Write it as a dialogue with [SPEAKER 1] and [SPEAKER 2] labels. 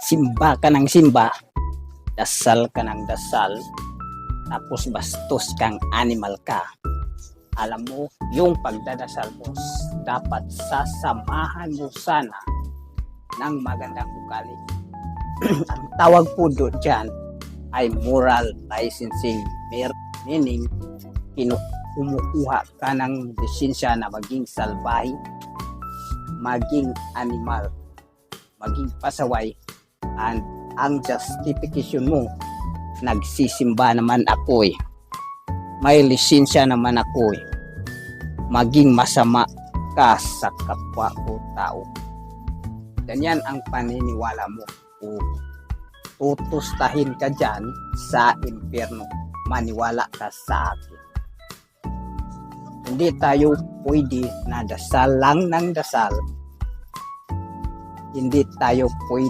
[SPEAKER 1] simba ka ng simba, dasal ka ng dasal, tapos bastos kang animal ka. Alam mo, yung pagdadasal mo, dapat sasamahan mo sana ng magandang ugali. Ang tawag po doon dyan ay moral licensing, meaning kumukuha ka ng lisensya na maging salbahe, maging animal, maging pasaway, and ang justification mo, nagsisimba naman ako eh. May lisensya naman ako eh. Maging masama ka sa kapwa o tao. Ganyan ang paniniwala mo. O tutustahin ka dyan sa impyerno. Maniwala ka sa akin. Hindi tayo pwede na dasal lang ng dasal. Hindi tayo pwede